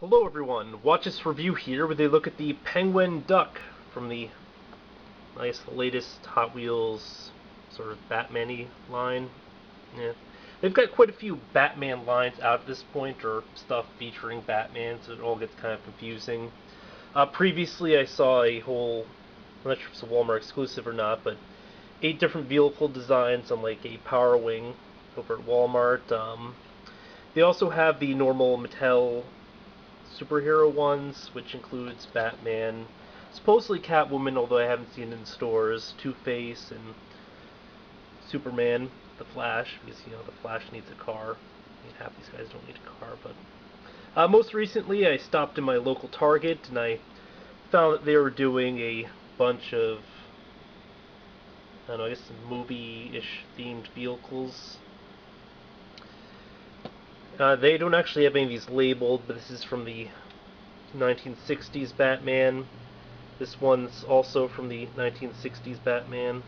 Hello everyone, watch this review here where they look at the Penguin Duck from the, I guess, the latest Hot Wheels sort of Batman-y line. Yeah. They've got quite a few Batman lines out at this point, or stuff featuring Batman, so it all gets kind of confusing. Previously I saw a whole, I'm not sure if it's a Walmart exclusive or not, but 8 different vehicle designs on like a Power Wing over at Walmart. They also have the normal Mattel superhero ones, which includes Batman, supposedly Catwoman, although I haven't seen it in stores, Two-Face, and Superman, the Flash, because, the Flash needs a car. I mean, half these guys don't need a car, but... most recently, I stopped in my local Target, and I found that they were doing a bunch of, I don't know, I guess movie-ish themed vehicles. They don't actually have any of these labeled, but this is from the 1960s Batman. This one's also from the 1960s Batman.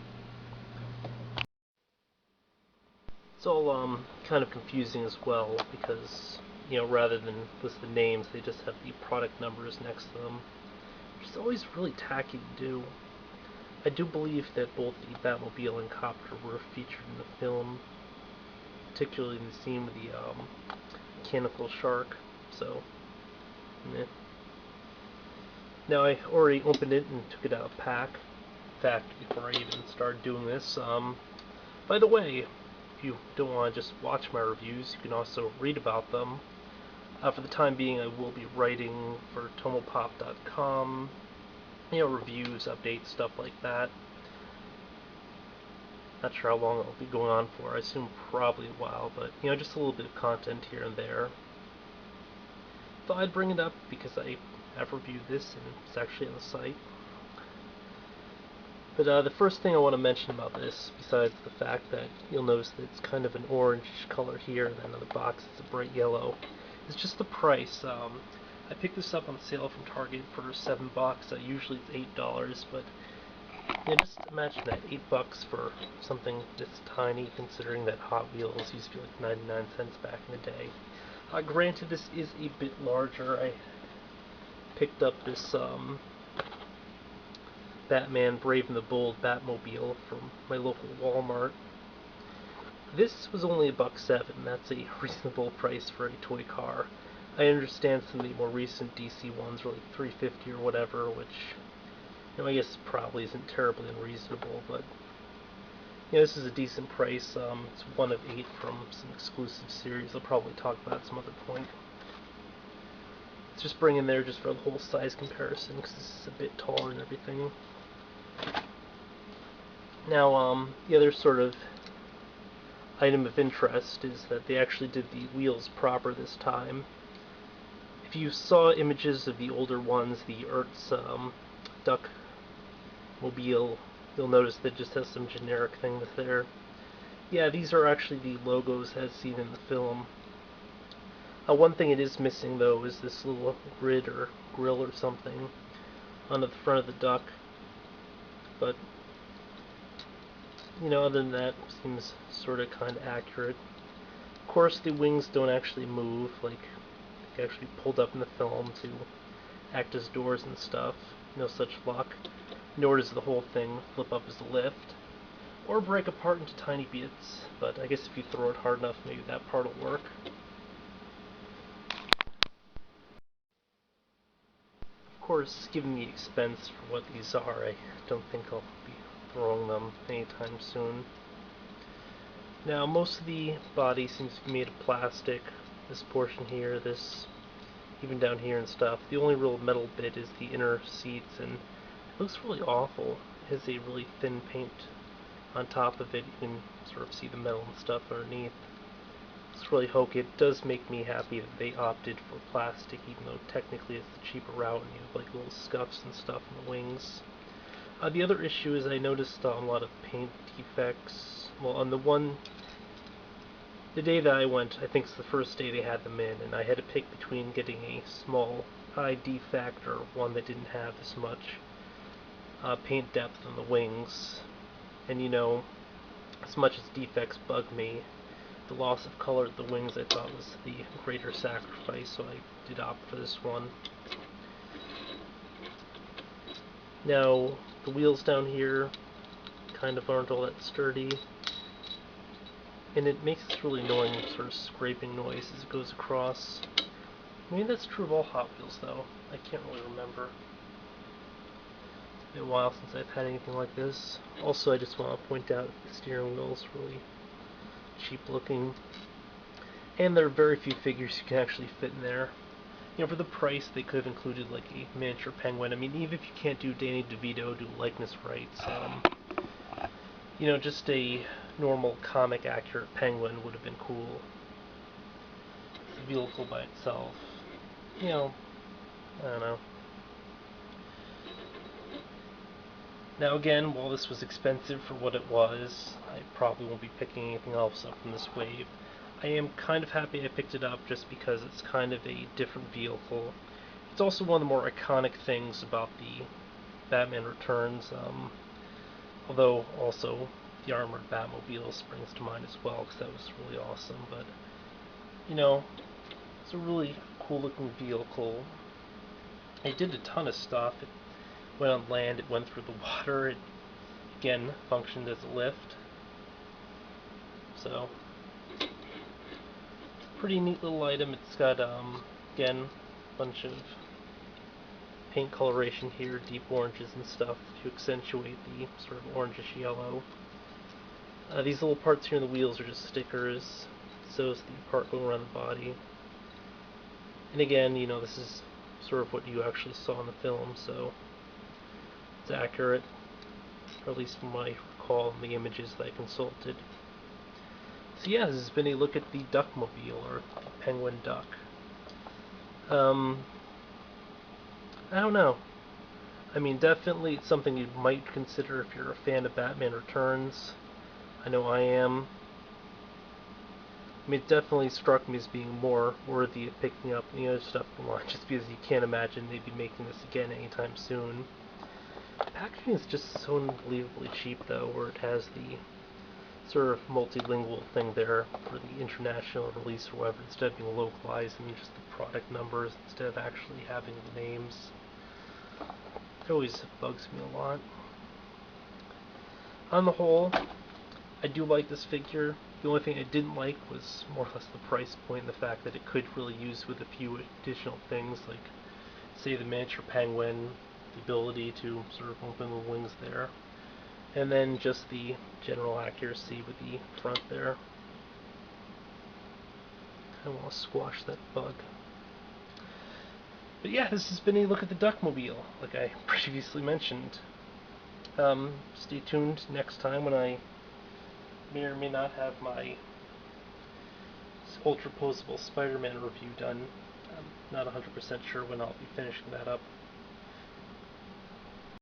It's all kind of confusing as well because, rather than list the names, they just have the product numbers next to them, which is always really tacky to do. I do believe that both the Batmobile and Copter were featured in the film, particularly in the scene with the mechanical shark, so, meh. Now, I already opened it and took it out of pack. In fact, before I even started doing this, by the way, if you don't want to just watch my reviews, you can also read about them. For the time being, I will be writing for tomopop.com, reviews, updates, stuff like that. Not sure how long it'll be going on for. I assume probably a while, but, just a little bit of content here and there. Thought I'd bring it up because I have reviewed this and it's actually on the site. But the first thing I want to mention about this, besides the fact that you'll notice that it's kind of an orange color here, and then on the box it's a bright yellow, is just the price. I picked this up on sale from Target for $7. Usually it's $8, but just imagine that, $8 for something this tiny, considering that Hot Wheels used to be like 99 cents back in the day. Granted, this is a bit larger. I picked up this Batman Brave and the Bold Batmobile from my local Walmart. This was only $1.07. That's a reasonable price for a toy car. I understand some of the more recent DC ones were like $3.50 or whatever, which, I guess probably isn't terribly unreasonable, but this is a decent price. It's one of 8 from some exclusive series I'll probably talk about at some other point. It's just bringing there just for the whole size comparison, because this is a bit taller and everything. Now, the other sort of item of interest is that they actually did the wheels proper this time. If you saw images of the older ones, the Ertz Duck Mobile, you'll notice that it just has some generic thing with there. Yeah, these are actually the logos as seen in the film. One thing it is missing, though, is this little grid or grill or something on the front of the duck. But, other than that, seems sort of kind of accurate. Of course, the wings don't actually move, like they actually pulled up in the film to act as doors and stuff. No such luck. Nor does the whole thing flip up as a lift, or break apart into tiny bits, but I guess if you throw it hard enough, maybe that part will work. Of course, given the expense for what these are, I don't think I'll be throwing them anytime soon. Now, most of the body seems to be made of plastic. This portion here, this, even down here and stuff. The only real metal bit is the inner seats, and it looks really awful. It has a really thin paint on top of it. You can sort of see the metal and stuff underneath. It's really hokey. It does make me happy that they opted for plastic, even though technically it's the cheaper route, and you have like little scuffs and stuff in the wings. The other issue is I noticed a lot of paint defects. Well, on the day that I went, I think it's the first day they had them in, and I had to pick between getting a small high defect or one that didn't have as much paint depth on the wings. And as much as defects bug me, the loss of color at the wings I thought was the greater sacrifice, so I did opt for this one. Now, the wheels down here kind of aren't all that sturdy, and it makes this really annoying sort of scraping noise as it goes across. Maybe that's true of all Hot Wheels, though. I can't really remember. It's been a while since I've had anything like this. Also, I just want to point out the steering wheel is really cheap looking, and there are very few figures you can actually fit in there. You know, for the price, they could have included like a miniature penguin. I mean, even if you can't do Danny DeVito, do likeness rights, you know, just a normal comic accurate penguin would have been cool. The vehicle by itself, you know, I don't know. Now again, while this was expensive for what it was, I probably won't be picking anything else up from this wave. I am kind of happy I picked it up just because it's kind of a different vehicle. It's also one of the more iconic things about the Batman Returns, although also the armored Batmobile springs to mind as well, because that was really awesome. But, you know, it's a really cool looking vehicle. It did a ton of stuff. It went on land, it went through the water, it again functioned as a lift. So, pretty neat little item. It's got, again, a bunch of paint coloration here, deep oranges and stuff to accentuate the sort of orangish yellow. These little parts here in the wheels are just stickers. So is the part going around the body. And again, you know, this is sort of what you actually saw in the film, so it's accurate, or at least from what I recall in the images that I consulted. So yeah, this has been a look at the Duckmobile, or the Penguin Duck. I don't know. I mean, definitely it's something you might consider if you're a fan of Batman Returns. I know I am. I mean, it definitely struck me as being more worthy of picking up the other stuff from launch, just because you can't imagine they'd be making this again anytime soon. The packaging is just so unbelievably cheap, though, where it has the sort of multilingual thing there for the international release or whatever, instead of being localized and just the product numbers instead of actually having the names. It always bugs me a lot. On the whole, I do like this figure. The only thing I didn't like was more or less the price point and the fact that it could really use with a few additional things, like, say, the miniature penguin, the ability to sort of open the wings there, and then just the general accuracy with the front there. I want to squash that bug. But yeah, this has been a look at the Duckmobile, like I previously mentioned. Stay tuned next time when I may or may not have my ultra posable Spider-Man review done. I'm not 100% sure when I'll be finishing that up.